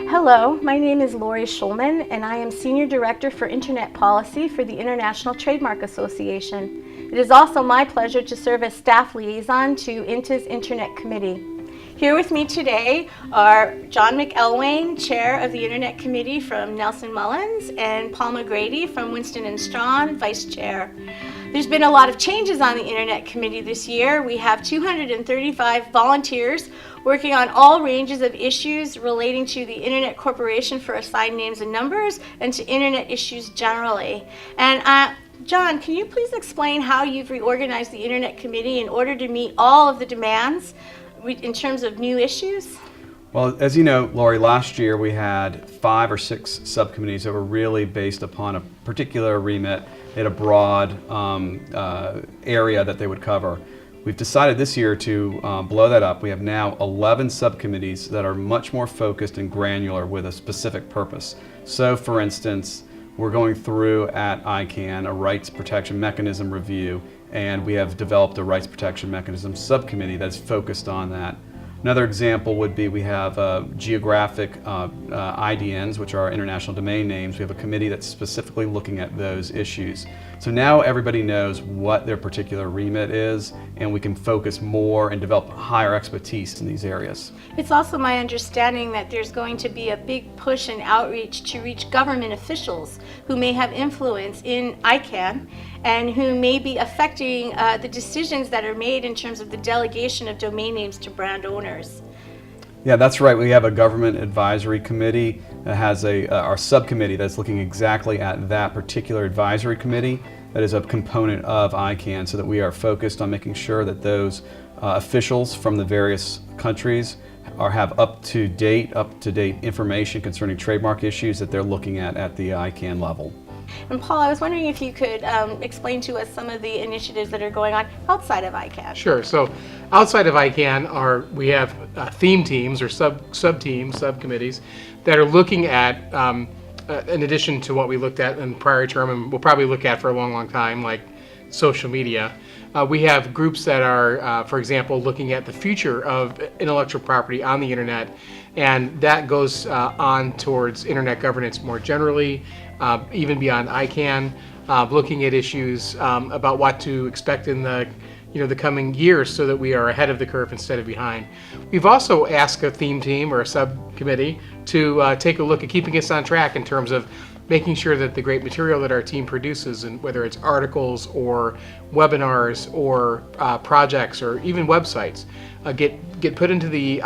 Hello, my name is Lori Schulman, and I am Senior Director for Internet Policy for the International Trademark Association. It is also my pleasure to serve as staff liaison to INTA's Internet Committee. Here with me today are John McElwain, Chair of the Internet Committee from Nelson Mullins, and Paul McGrady from Winston & Strawn, Vice Chair. There's been a lot of changes on the Internet Committee this year. We have 235 volunteers working on all ranges of issues relating to the Internet Corporation for Assigned Names and Numbers and to Internet issues generally. And John, can you please explain how you've reorganized the Internet Committee in order to meet all of the demands in terms of new issues? Well, as you know, Lori, last year we had 5 or 6 subcommittees that were really based upon a particular remit in a broad area that they would cover. We've decided this year to blow that up. We have now 11 subcommittees that are much more focused and granular with a specific purpose. So, for instance, we're going through at ICANN a rights protection mechanism review, and we have developed a rights protection mechanism subcommittee that's focused on that. Another example would be we have geographic IDNs, which are international domain names. We have a committee that's specifically looking at those issues. So now everybody knows what their particular remit is, and we can focus more and develop higher expertise in these areas. It's also my understanding that there's going to be a big push and outreach to reach government officials who may have influence in ICANN and who may be affecting the decisions that are made in terms of the delegation of domain names to brand owners. Yeah, that's right. We have a government advisory committee that has our subcommittee that's looking exactly at that particular advisory committee that is a component of ICANN, so that we are focused on making sure that those officials from the various countries have up-to-date information concerning trademark issues that they're looking at the ICANN level. And Paul, I was wondering if you could explain to us some of the initiatives that are going on outside of ICANN. Sure. So outside of ICANN we have theme teams or sub-teams, subcommittees that are looking at, in addition to what we looked at in the prior term and we'll probably look at for a long, long time, like social media. We have groups that are, for example, looking at the future of intellectual property on the internet, and that goes on towards internet governance more generally, even beyond ICANN, looking at issues about what to expect in the coming years so that we are ahead of the curve instead of behind. We've also asked a theme team or a subcommittee to take a look at keeping us on track in terms of making sure that the great material that our team produces, and whether it's articles or webinars or projects or even websites, get put into the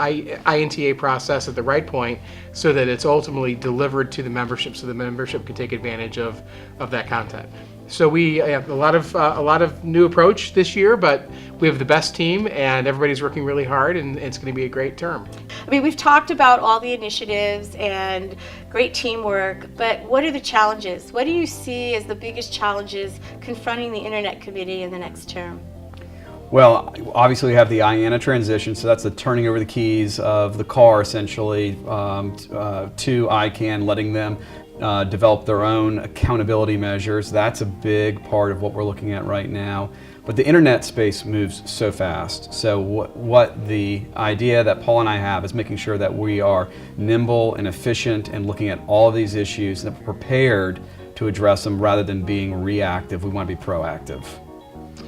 INTA process at the right point so that it's ultimately delivered to the membership so the membership can take advantage of that content. So we have a lot of new approach this year, but we have the best team and everybody's working really hard, and it's going to be a great term. I mean, we've talked about all the initiatives and great teamwork, but what are the challenges? What do you see as the biggest challenges confronting the Internet Committee in the next term? Well, obviously we have the INTA transition, so that's the turning over the keys of the car essentially to ICANN, letting them develop their own accountability measures. That's a big part of what we're looking at right now. But the internet space moves so fast. So what the idea that Paul and I have is making sure that we are nimble and efficient and looking at all of these issues and prepared to address them rather than being reactive. We want to be proactive.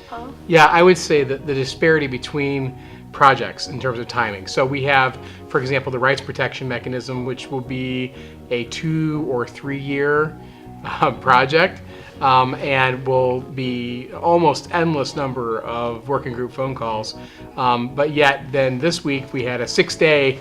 Paul? Yeah, I would say that the disparity between projects in terms of timing. So we have, for example, the rights protection mechanism, which will be a 2 or 3 year project, and will be almost endless number of working group phone calls. But yet then this week we had a 6-day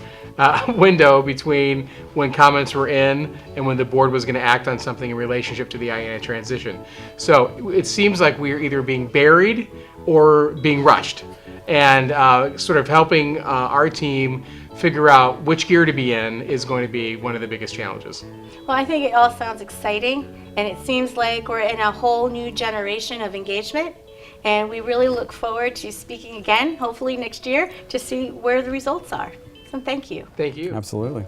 window between when comments were in and when the board was going to act on something in relationship to the INTA transition. So it seems like we're either being buried or being rushed, and sort of helping our team figure out which gear to be in is going to be one of the biggest challenges. Well, I think it all sounds exciting, and it seems like we're in a whole new generation of engagement, and we really look forward to speaking again, hopefully next year, to see where the results are. So thank you. Thank you. Absolutely.